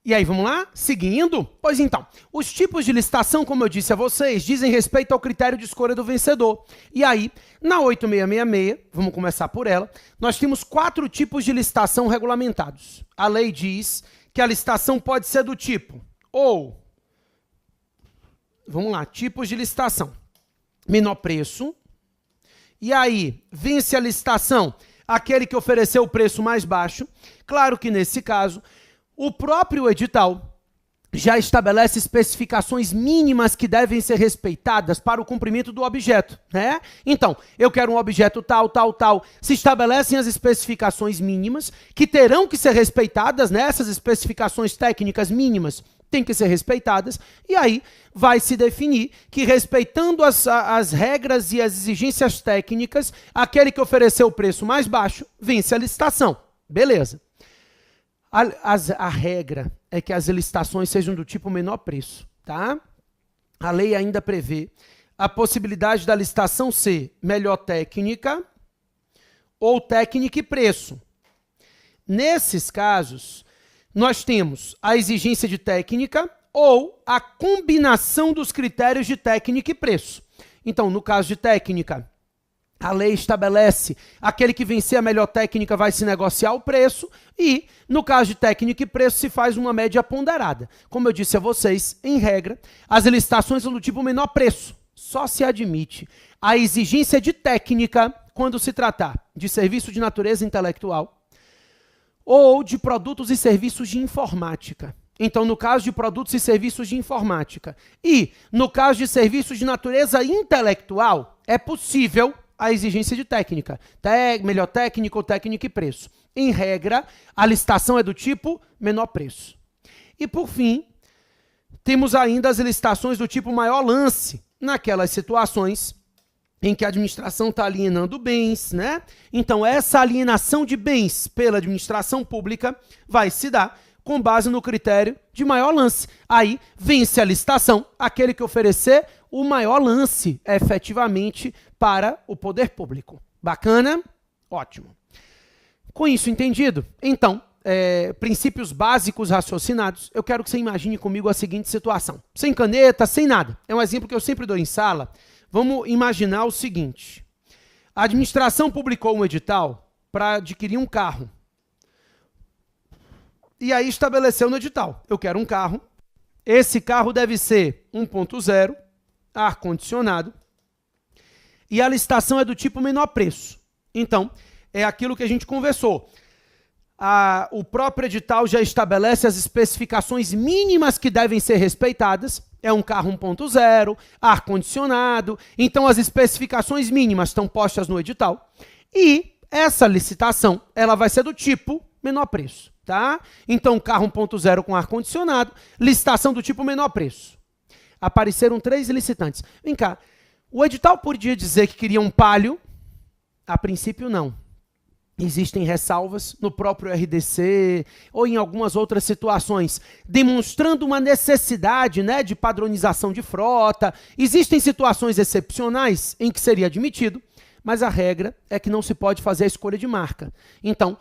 E aí, vamos lá? Seguindo? Pois então, os tipos de licitação, como eu disse a vocês, dizem respeito ao critério de escolha do vencedor. E aí, na 8666, vamos começar por ela, nós temos 4 tipos de licitação regulamentados. A lei diz que a licitação pode ser do tipo, ou, vamos lá, tipos de licitação. Menor preço. E aí, vence a licitação aquele que ofereceu o preço mais baixo. Claro que nesse caso, o próprio edital já estabelece especificações mínimas que devem ser respeitadas para o cumprimento do objeto, né? Então, eu quero um objeto tal, tal, tal. Se estabelecem as especificações mínimas que terão que ser respeitadas, né? Essas especificações técnicas mínimas têm que ser respeitadas, e aí vai se definir que, respeitando as regras e as exigências técnicas, aquele que ofereceu o preço mais baixo vence a licitação. Beleza. A regra é que as licitações sejam do tipo menor preço, tá? A lei ainda prevê a possibilidade da licitação ser melhor técnica ou técnica e preço. Nesses casos, nós temos a exigência de técnica ou a combinação dos critérios de técnica e preço. Então, no caso de técnica, a lei estabelece aquele que vencer a melhor técnica vai se negociar o preço e, no caso de técnica e preço, se faz uma média ponderada. Como eu disse a vocês, em regra, as licitações são do tipo menor preço. Só se admite a exigência de técnica quando se tratar de serviço de natureza intelectual ou de produtos e serviços de informática. Então, no caso de produtos e serviços de informática e no caso de serviços de natureza intelectual, é possível a exigência de técnica, melhor técnica ou técnica e preço. Em regra, a licitação é do tipo menor preço. E, por fim, temos ainda as licitações do tipo maior lance, naquelas situações em que a administração está alienando bens, né? Então, essa alienação de bens pela administração pública vai se dar com base no critério de maior lance. Aí, vence a licitação aquele que oferecer o maior lance, efetivamente, para o poder público. Bacana? Ótimo. Com isso entendido, então, princípios básicos raciocinados, eu quero que você imagine comigo a seguinte situação. Sem caneta, sem nada. É um exemplo que eu sempre dou em sala. Vamos imaginar o seguinte. A administração publicou um edital para adquirir um carro. E aí estabeleceu no edital, eu quero um carro. Esse carro deve ser 1.0, ar-condicionado, e a licitação é do tipo menor preço. Então, é aquilo que a gente conversou. O próprio edital já estabelece as especificações mínimas que devem ser respeitadas. É um carro 1.0, ar-condicionado. Então, as especificações mínimas estão postas no edital. E essa licitação ela vai ser do tipo menor preço. Tá? Então, carro 1.0 com ar-condicionado, licitação do tipo menor preço. Apareceram 3 licitantes. Vem cá, o edital podia dizer que queria um Palio? A princípio, não. Existem ressalvas no próprio RDC ou em algumas outras situações, demonstrando uma necessidade, né, de padronização de frota. Existem situações excepcionais em que seria admitido, mas a regra é que não se pode fazer a escolha de marca. Então,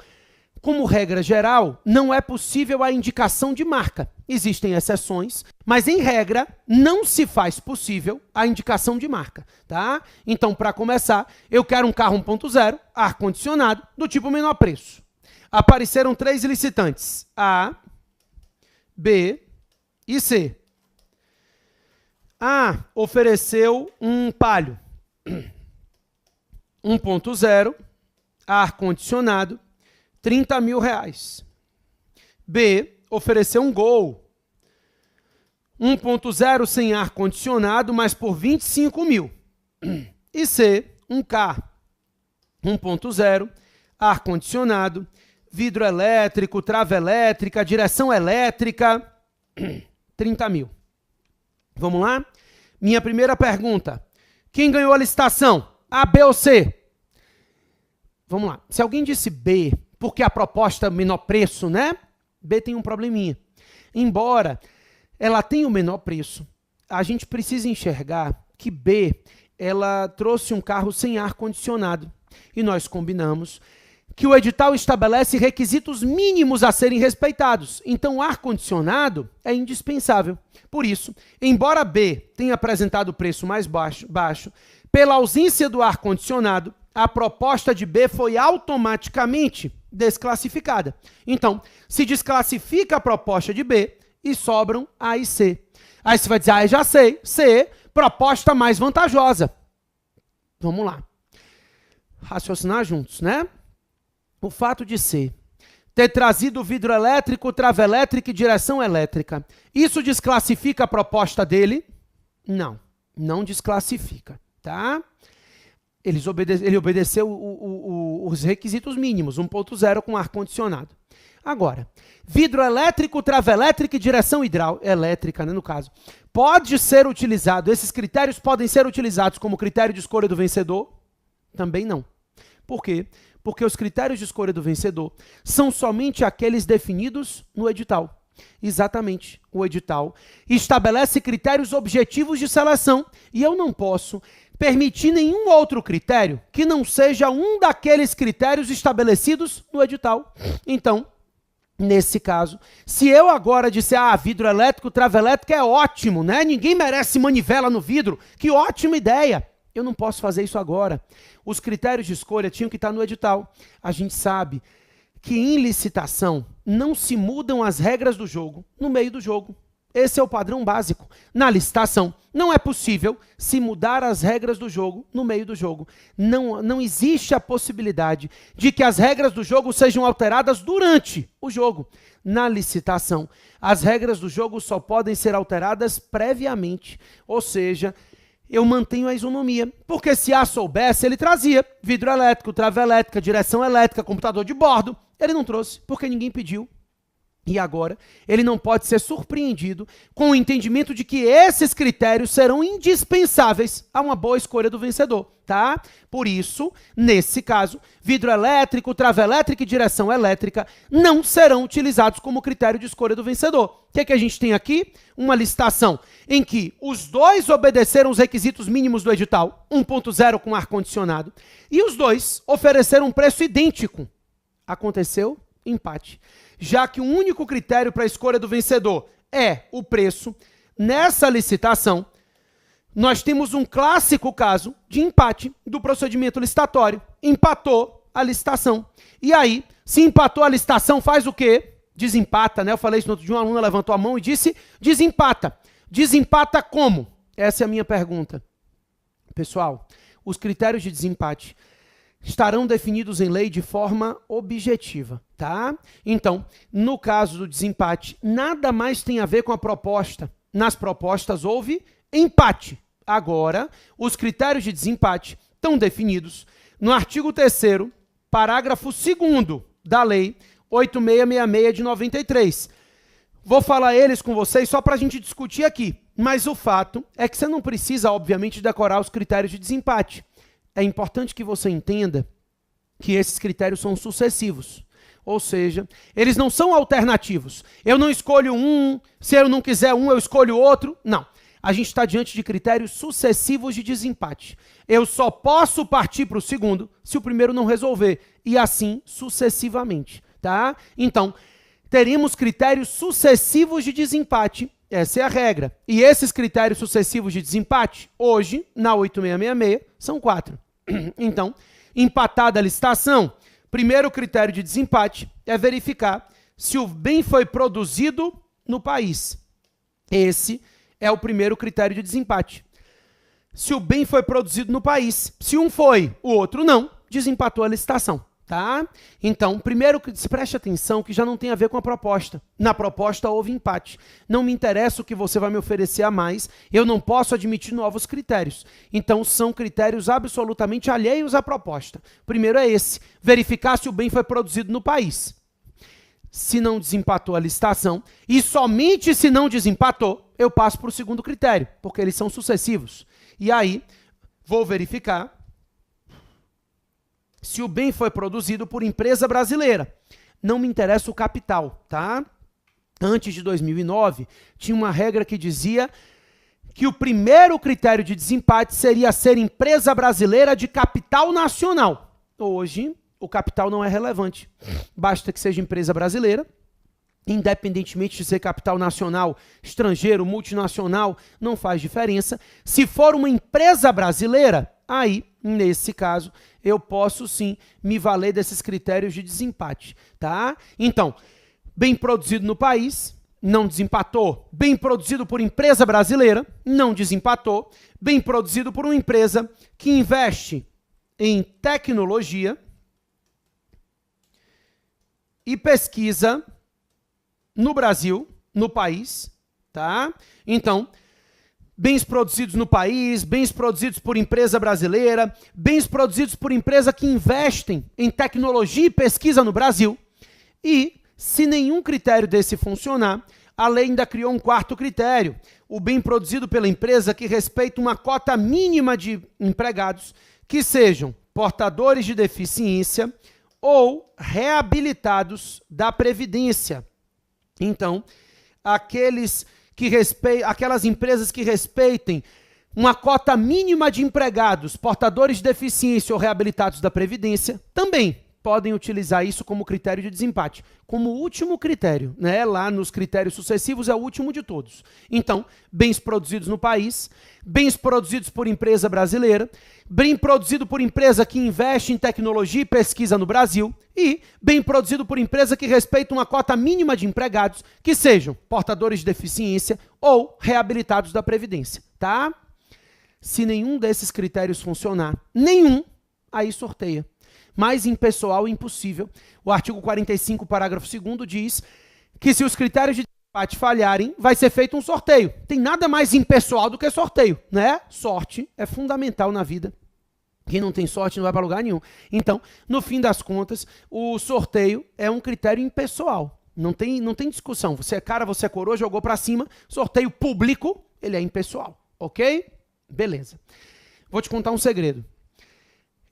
como regra geral, não é possível a indicação de marca. Existem exceções, mas em regra não se faz possível a indicação de marca, tá? Então, para começar, eu quero um carro 1.0, ar-condicionado, do tipo menor preço. Apareceram 3 licitantes, A, B e C. A ofereceu um Palio 1.0, ar-condicionado, R$30 mil. B ofereceu um Gol 1.0 sem ar-condicionado, mas por 25 mil. E C, um K 1.0, ar-condicionado, vidro elétrico, trava elétrica, direção elétrica, 30 mil. Vamos lá? Minha primeira pergunta. Quem ganhou a licitação? A, B ou C? Vamos lá. Se alguém disse B, porque a proposta menor preço, né? B tem um probleminha. Embora ela tenha o menor preço, a gente precisa enxergar que B, ela trouxe um carro sem ar-condicionado. E nós combinamos que o edital estabelece requisitos mínimos a serem respeitados. Então, o ar-condicionado é indispensável. Por isso, embora B tenha apresentado o preço mais baixo, pela ausência do ar-condicionado, a proposta de B foi automaticamente desclassificada. Então, se desclassifica a proposta de B e sobram A e C. Aí você vai dizer, já sei, C, proposta mais vantajosa. Vamos lá. Raciocinar juntos, né? O fato de C ter trazido vidro elétrico, trava elétrica e direção elétrica, isso desclassifica a proposta dele? Não, não desclassifica, tá? Ele obedeceu os requisitos mínimos, 1.0 com ar-condicionado. Agora, vidro elétrico, trava elétrica e direção elétrica, né, no caso, pode ser utilizado, esses critérios podem ser utilizados como critério de escolha do vencedor? Também não. Por quê? Porque os critérios de escolha do vencedor são somente aqueles definidos no edital. Exatamente, o edital estabelece critérios objetivos de seleção e eu não posso permitir nenhum outro critério que não seja um daqueles critérios estabelecidos no edital. Então, nesse caso, se eu agora disser, vidro elétrico, trava elétrica é ótimo, né? Ninguém merece manivela no vidro, que ótima ideia. Eu não posso fazer isso agora. Os critérios de escolha tinham que estar no edital. A gente sabe que em licitação não se mudam as regras do jogo no meio do jogo. Esse é o padrão básico. Na licitação, não é possível se mudar as regras do jogo no meio do jogo. Não existe a possibilidade de que as regras do jogo sejam alteradas durante o jogo. Na licitação, as regras do jogo só podem ser alteradas previamente. Ou seja, eu mantenho a isonomia. Porque se A soubesse, ele trazia vidro elétrico, trava elétrica, direção elétrica, computador de bordo. Ele não trouxe, porque ninguém pediu. E agora, ele não pode ser surpreendido com o entendimento de que esses critérios serão indispensáveis a uma boa escolha do vencedor, tá? Por isso, nesse caso, vidro elétrico, trava elétrica e direção elétrica não serão utilizados como critério de escolha do vencedor. O que é que a gente tem aqui? Uma licitação em que os dois obedeceram os requisitos mínimos do edital, 1.0 com ar-condicionado, e os dois ofereceram um preço idêntico. Aconteceu empate. Já que o único critério para a escolha do vencedor é o preço, nessa licitação, nós temos um clássico caso de empate do procedimento licitatório. Empatou a licitação. E aí, se empatou a licitação, faz o quê? Desempata, né? Eu falei isso no outro dia, uma aluna levantou a mão e disse desempata. Desempata como? Essa é a minha pergunta. Pessoal, os critérios de desempate estarão definidos em lei de forma objetiva, tá? Então, no caso do desempate, nada mais tem a ver com a proposta. Nas propostas houve empate. Agora, os critérios de desempate estão definidos no artigo 3º, parágrafo 2º da lei 8666 de 93. Vou falar eles com vocês só para a gente discutir aqui, mas o fato é que você não precisa, obviamente, decorar os critérios de desempate. É importante que você entenda que esses critérios são sucessivos. Ou seja, eles não são alternativos. Eu não escolho um, se eu não quiser um, eu escolho outro. Não. A gente está diante de critérios sucessivos de desempate. Eu só posso partir para o segundo se o primeiro não resolver. E assim sucessivamente. Tá? Então, teremos critérios sucessivos de desempate. Essa é a regra. E esses critérios sucessivos de desempate, hoje, na 8666, são 4. Então, empatada a licitação, primeiro critério de desempate é verificar se o bem foi produzido no país. Esse é o primeiro critério de desempate. Se o bem foi produzido no país, se um foi, o outro não, desempatou a licitação. Tá? Então, primeiro, preste atenção que já não tem a ver com a proposta. Na proposta houve empate. Não me interessa o que você vai me oferecer a mais, eu não posso admitir novos critérios. Então, são critérios absolutamente alheios à proposta. Primeiro é esse, verificar se o bem foi produzido no país. Se não desempatou a licitação, e somente se não desempatou, eu passo para o segundo critério, porque eles são sucessivos. E aí, vou verificar se o bem foi produzido por empresa brasileira. Não me interessa o capital, tá? Antes de 2009, tinha uma regra que dizia que o primeiro critério de desempate seria ser empresa brasileira de capital nacional. Hoje, o capital não é relevante. Basta que seja empresa brasileira, independentemente de ser capital nacional, estrangeiro, multinacional, não faz diferença. Se for uma empresa brasileira, aí, nesse caso, eu posso sim me valer desses critérios de desempate, tá? Então, bem produzido no país, não desempatou. Bem produzido por empresa brasileira, não desempatou. Bem produzido por uma empresa que investe em tecnologia e pesquisa no Brasil, no país, tá? Então, bens produzidos no país, bens produzidos por empresa brasileira, bens produzidos por empresa que investem em tecnologia e pesquisa no Brasil. E, se nenhum critério desse funcionar, a lei ainda criou um quarto critério, o bem produzido pela empresa que respeita uma cota mínima de empregados que sejam portadores de deficiência ou reabilitados da Previdência. Então, aquelas empresas que respeitem uma cota mínima de empregados, portadores de deficiência ou reabilitados da Previdência, também podem utilizar isso como critério de desempate. Como último critério, né? Lá nos critérios sucessivos é o último de todos. Então, bens produzidos no país, bens produzidos por empresa brasileira, bem produzido por empresa que investe em tecnologia e pesquisa no Brasil e bem produzido por empresa que respeita uma cota mínima de empregados que sejam portadores de deficiência ou reabilitados da Previdência, tá? Se nenhum desses critérios funcionar, aí sorteia. Mas impessoal, impossível. O artigo 45, parágrafo 2º, diz que se os critérios de desempate falharem, vai ser feito um sorteio. Tem nada mais impessoal do que sorteio, né? Sorte é fundamental na vida. Quem não tem sorte não vai para lugar nenhum. Então, no fim das contas, o sorteio é um critério impessoal. Não tem discussão. Você é cara, você é coroa, jogou para cima. Sorteio público, ele é impessoal. Ok? Beleza. Vou te contar um segredo.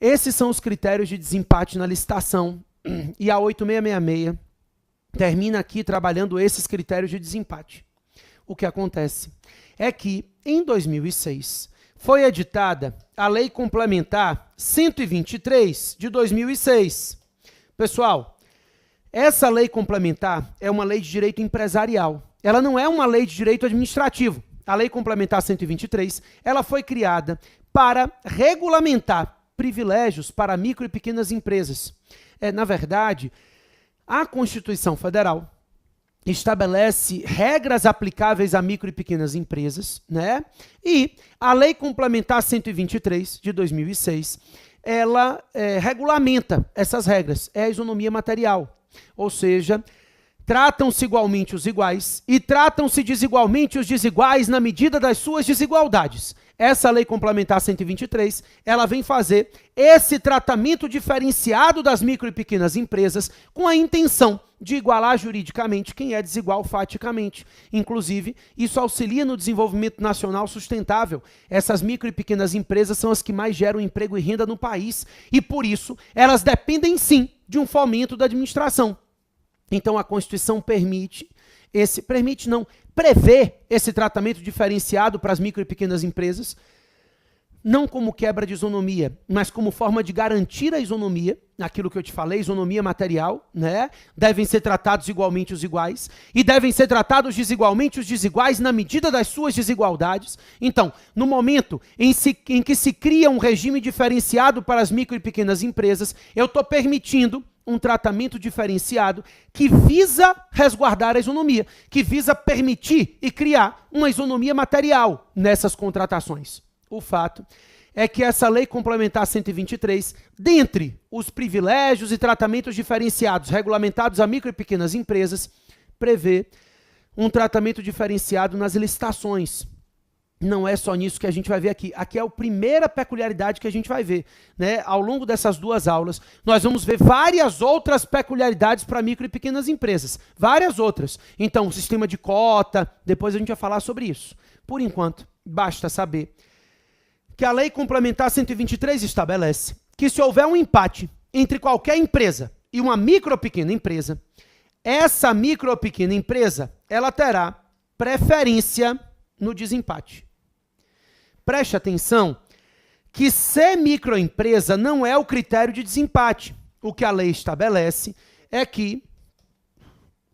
Esses são os critérios de desempate na licitação e a 8666 termina aqui trabalhando esses critérios de desempate. O que acontece é que, em 2006, foi editada a Lei Complementar 123 de 2006. Pessoal, essa lei complementar é uma lei de direito empresarial. Ela não é uma lei de direito administrativo. A Lei Complementar 123, ela foi criada para regulamentar privilégios para micro e pequenas empresas. Na verdade, a Constituição Federal estabelece regras aplicáveis a micro e pequenas empresas, né? E a Lei Complementar 123, de 2006, ela regulamenta essas regras. É a isonomia material, ou seja, tratam-se igualmente os iguais e tratam-se desigualmente os desiguais na medida das suas desigualdades. Essa Lei Complementar 123, ela vem fazer esse tratamento diferenciado das micro e pequenas empresas com a intenção de igualar juridicamente quem é desigual faticamente. Inclusive, isso auxilia no desenvolvimento nacional sustentável. Essas micro e pequenas empresas são as que mais geram emprego e renda no país e, por isso, elas dependem sim de um fomento da administração. Então, a Constituição prevê esse tratamento diferenciado para as micro e pequenas empresas, não como quebra de isonomia, mas como forma de garantir a isonomia, aquilo que eu te falei, isonomia material, né? Devem ser tratados igualmente os iguais e devem ser tratados desigualmente os desiguais na medida das suas desigualdades. Então, no momento em que se cria um regime diferenciado para as micro e pequenas empresas, eu estou permitindo um tratamento diferenciado que visa resguardar a isonomia, que visa permitir e criar uma isonomia material nessas contratações. O fato é que essa Lei Complementar 123, dentre os privilégios e tratamentos diferenciados regulamentados a micro e pequenas empresas, prevê um tratamento diferenciado nas licitações. Não é só nisso que a gente vai ver aqui. Aqui é a primeira peculiaridade que a gente vai ver, né? Ao longo dessas duas aulas, nós vamos ver várias outras peculiaridades para micro e pequenas empresas. Várias outras. Então, o sistema de cota, depois a gente vai falar sobre isso. Por enquanto, basta saber que a Lei Complementar 123 estabelece que se houver um empate entre qualquer empresa e uma micro ou pequena empresa, essa micro ou pequena empresa, ela terá preferência no desempate. Preste atenção que ser microempresa não é o critério de desempate. o que a lei estabelece é que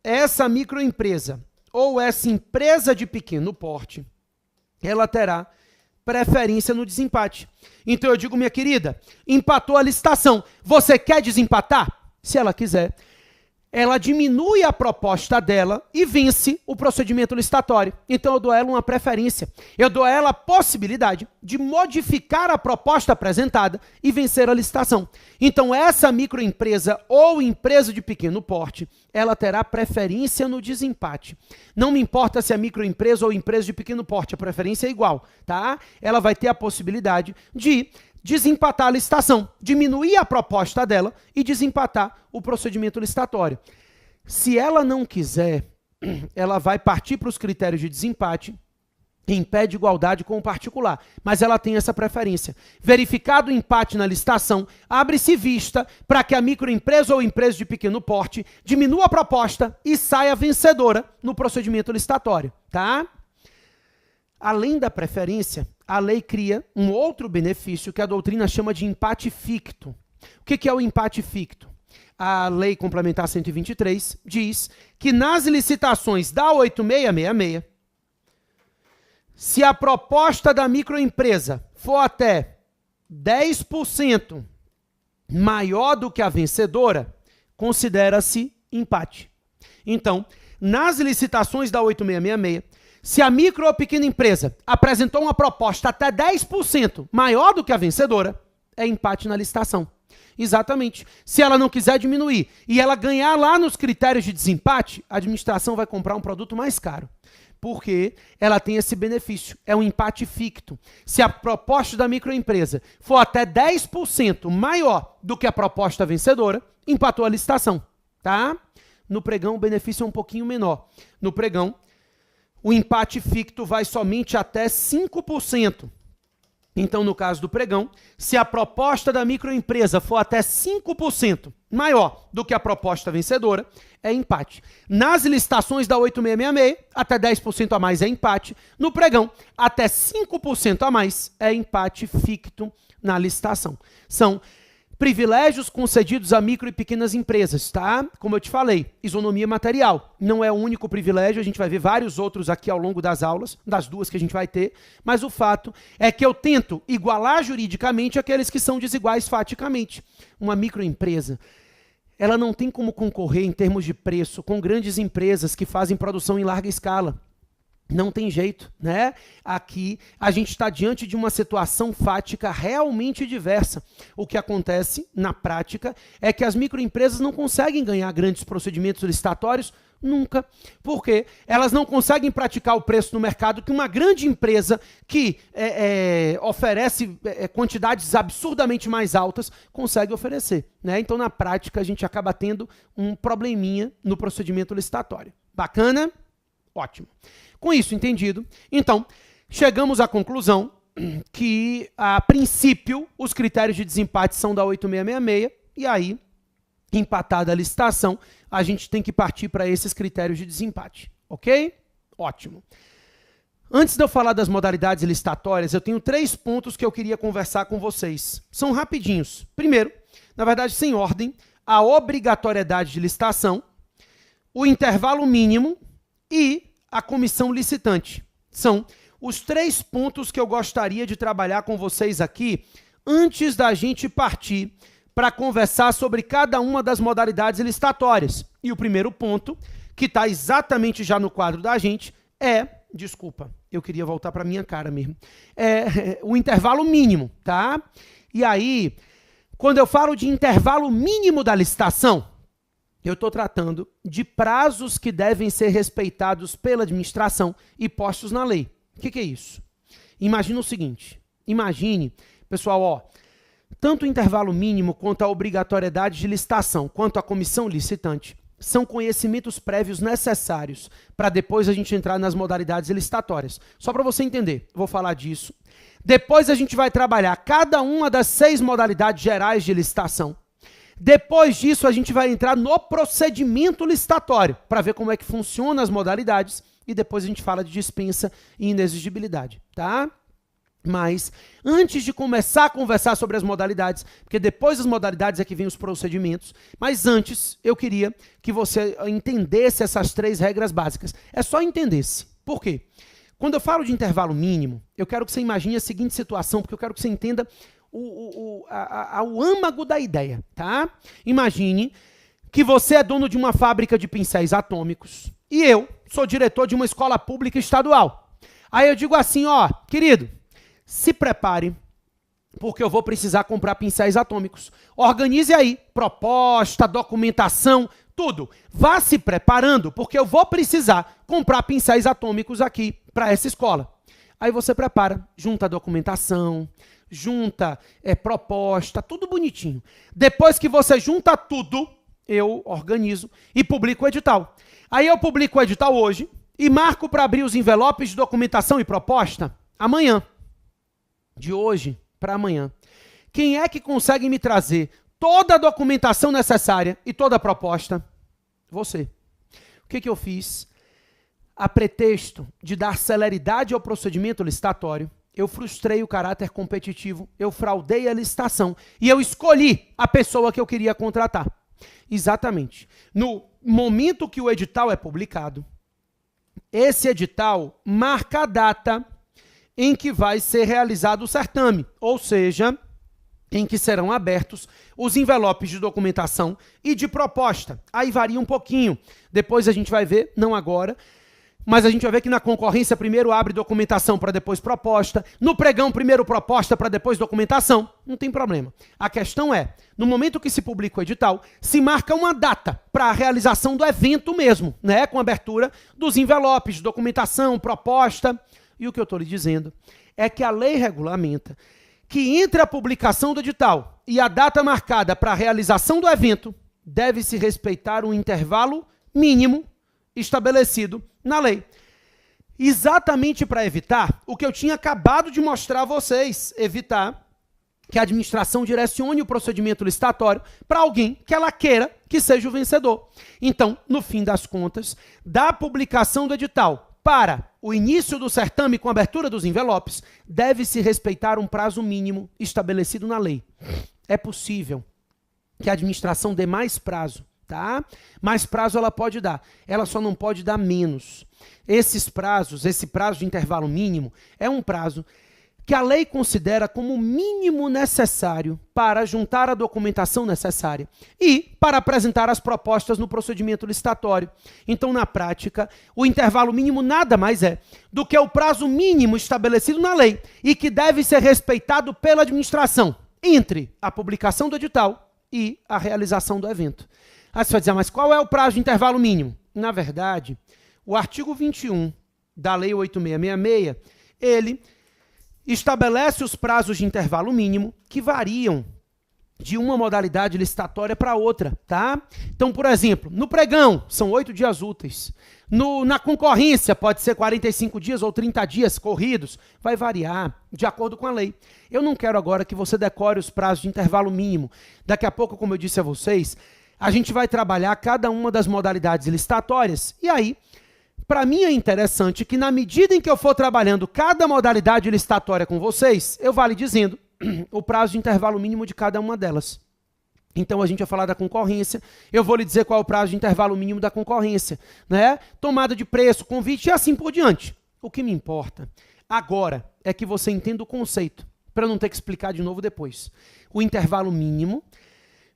essa microempresa ou essa empresa de pequeno porte, ela terá preferência no desempate. Então eu digo, minha querida, empatou a licitação. Você quer desempatar? Se ela quiser, ela diminui a proposta dela e vence o procedimento licitatório. Então eu dou a ela uma preferência. Eu dou a ela a possibilidade de modificar a proposta apresentada e vencer a licitação. Então essa microempresa ou empresa de pequeno porte, ela terá preferência no desempate. Não me importa se é microempresa ou empresa de pequeno porte, a preferência é igual, tá? Ela vai ter a possibilidade de desempatar a licitação, diminuir a proposta dela e desempatar o procedimento licitatório. Se ela não quiser, ela vai partir para os critérios de desempate em pé de igualdade com o particular, mas ela tem essa preferência. Verificado o empate na licitação, abre-se vista para que a microempresa ou empresa de pequeno porte diminua a proposta e saia vencedora no procedimento licitatório, tá? Além da preferência, a lei cria um outro benefício que a doutrina chama de empate ficto. O que é o empate ficto? A lei complementar 123 diz que nas licitações da 8666, se a proposta da microempresa for até 10% maior do que a vencedora, considera-se empate. Então, nas licitações da 8666, se a micro ou pequena empresa apresentou uma proposta até 10% maior do que a vencedora, é empate na licitação. Exatamente. Se ela não quiser diminuir e ela ganhar lá nos critérios de desempate, a administração vai comprar um produto mais caro. Porque ela tem esse benefício. É um empate ficto. Se a proposta da microempresa for até 10% maior do que a proposta vencedora, empatou a licitação. Tá? No pregão, o benefício é um pouquinho menor. No pregão, o empate ficto vai somente até 5%. Então, no caso do pregão, se a proposta da microempresa for até 5% maior do que a proposta vencedora, é empate. Nas licitações da 8666, até 10% a mais é empate. No pregão, até 5% a mais é empate ficto na licitação. São privilégios concedidos a micro e pequenas empresas, tá? Como eu te falei, isonomia material. Não é o único privilégio, a gente vai ver vários outros aqui ao longo das aulas, das duas que a gente vai ter, mas o fato é que eu tento igualar juridicamente aqueles que são desiguais faticamente. Uma microempresa, ela não tem como concorrer em termos de preço com grandes empresas que fazem produção em larga escala. Não tem jeito, né? Aqui a gente está diante de uma situação fática realmente diversa. O que acontece na prática é que as microempresas não conseguem ganhar grandes procedimentos licitatórios nunca. Por quê? Elas não conseguem praticar o preço no mercado que uma grande empresa que oferece quantidades absurdamente mais altas consegue oferecer, né? Então, na prática, a gente acaba tendo um probleminha no procedimento licitatório. Bacana? Ótimo. Com isso entendido, então, chegamos à conclusão que, a princípio, os critérios de desempate são da 8666, e aí, empatada a licitação, a gente tem que partir para esses critérios de desempate, ok? Ótimo. Antes de eu falar das modalidades licitatórias, eu tenho 3 pontos que eu queria conversar com vocês. São rapidinhos. Primeiro, na verdade, sem ordem, a obrigatoriedade de licitação, o intervalo mínimo e a comissão licitante. São os 3 pontos que eu gostaria de trabalhar com vocês aqui antes da gente partir para conversar sobre cada uma das modalidades licitatórias. E o primeiro ponto, que está exatamente já no quadro da gente, desculpa, eu queria voltar para a minha cara mesmo, o intervalo mínimo, tá? E aí, quando eu falo de intervalo mínimo da licitação, eu estou tratando de prazos que devem ser respeitados pela administração e postos na lei. O que é isso? Imagina o seguinte, pessoal, tanto o intervalo mínimo quanto a obrigatoriedade de licitação, quanto a comissão licitante, são conhecimentos prévios necessários para depois a gente entrar nas modalidades licitatórias. Só para você entender, vou falar disso. Depois a gente vai trabalhar cada uma das 6 modalidades gerais de licitação. Depois disso, a gente vai entrar no procedimento licitatório, para ver como é que funcionam as modalidades, e depois a gente fala de dispensa e inexigibilidade, tá? Mas, antes de começar a conversar sobre as modalidades, porque depois das modalidades é que vem os procedimentos, mas antes eu queria que você entendesse essas 3 regras básicas. É só entendesse. Por quê? Quando eu falo de intervalo mínimo, eu quero que você imagine a seguinte situação, porque eu quero que você entenda o âmago da ideia, tá? Imagine que você é dono de uma fábrica de pincéis atômicos e eu sou diretor de uma escola pública estadual. Aí eu digo assim, ó, querido, se prepare, porque eu vou precisar comprar pincéis atômicos. Organize aí, proposta, documentação, tudo. Vá se preparando, porque eu vou precisar comprar pincéis atômicos aqui para essa escola. Aí você prepara, junta a documentação, junta proposta, tudo bonitinho. Depois que você junta tudo, eu organizo e publico o edital. Aí eu publico o edital hoje e marco para abrir os envelopes de documentação e proposta amanhã. De hoje para amanhã. Quem é que consegue me trazer toda a documentação necessária e toda a proposta? Você. O que eu fiz? A pretexto de dar celeridade ao procedimento licitatório, eu frustrei o caráter competitivo, eu fraudei a licitação e eu escolhi a pessoa que eu queria contratar. Exatamente. No momento que o edital é publicado, esse edital marca a data em que vai ser realizado o certame, ou seja, em que serão abertos os envelopes de documentação e de proposta. Aí varia um pouquinho. Depois a gente vai ver, não agora, mas a gente vai ver que na concorrência primeiro abre documentação para depois proposta, no pregão primeiro proposta para depois documentação, não tem problema. A questão é, no momento que se publica o edital, se marca uma data para a realização do evento mesmo, né, com abertura dos envelopes de documentação, proposta. E o que eu estou lhe dizendo é que a lei regulamenta que entre a publicação do edital e a data marcada para a realização do evento, deve-se respeitar um intervalo mínimo estabelecido na lei. Exatamente para evitar o que eu tinha acabado de mostrar a vocês, evitar que a administração direcione o procedimento licitatório para alguém que ela queira que seja o vencedor. Então, no fim das contas, da publicação do edital para o início do certame com abertura dos envelopes, deve-se respeitar um prazo mínimo estabelecido na lei. É possível que a administração dê mais prazo, tá? Mais prazo ela pode dar, ela só não pode dar menos. Esses prazos, esse prazo de intervalo mínimo, é um prazo que a lei considera como o mínimo necessário para juntar a documentação necessária e para apresentar as propostas no procedimento licitatório. Então, na prática, o intervalo mínimo nada mais é do que o prazo mínimo estabelecido na lei e que deve ser respeitado pela administração entre a publicação do edital e a realização do evento. Aí você vai dizer, mas qual é o prazo de intervalo mínimo? Na verdade, o artigo 21 da Lei 8666, ele estabelece os prazos de intervalo mínimo que variam de uma modalidade licitatória para outra, tá? Então, por exemplo, no pregão são 8 dias úteis. Na concorrência pode ser 45 dias ou 30 dias corridos. Vai variar de acordo com a lei. Eu não quero agora que você decore os prazos de intervalo mínimo. Daqui a pouco, como eu disse a vocês, a gente vai trabalhar cada uma das modalidades licitatórias. E aí, para mim é interessante que na medida em que eu for trabalhando cada modalidade licitatória com vocês, eu vá lhe dizendo o prazo de intervalo mínimo de cada uma delas. Então a gente vai falar da concorrência, eu vou lhe dizer qual é o prazo de intervalo mínimo da concorrência, né? Tomada de preço, convite e assim por diante. O que me importa agora é que você entenda o conceito, para não ter que explicar de novo depois. O intervalo mínimo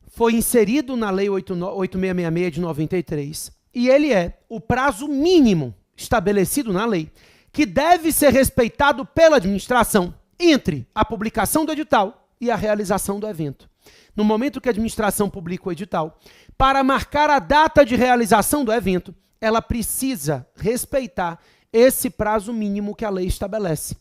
foi inserido na Lei 8666 de 93, e ele é o prazo mínimo estabelecido na lei, que deve ser respeitado pela administração entre a publicação do edital e a realização do evento. No momento que a administração publica o edital, para marcar a data de realização do evento, ela precisa respeitar esse prazo mínimo que a lei estabelece.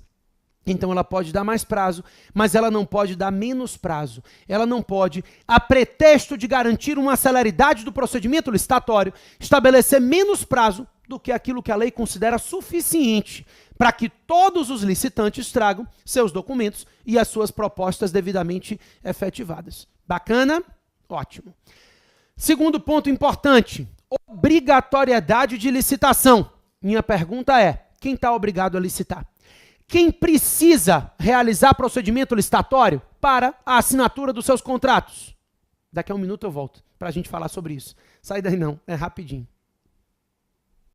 Então ela pode dar mais prazo, mas ela não pode dar menos prazo. Ela não pode, a pretexto de garantir uma celeridade do procedimento licitatório, estabelecer menos prazo do que aquilo que a lei considera suficiente para que todos os licitantes tragam seus documentos e as suas propostas devidamente efetivadas. Bacana? Ótimo. Segundo ponto importante, obrigatoriedade de licitação. Minha pergunta é, quem está obrigado a licitar? quem precisa realizar procedimento licitatório para a assinatura dos seus contratos? Daqui a um minuto eu volto para a gente falar sobre isso. Sai daí não, é rapidinho.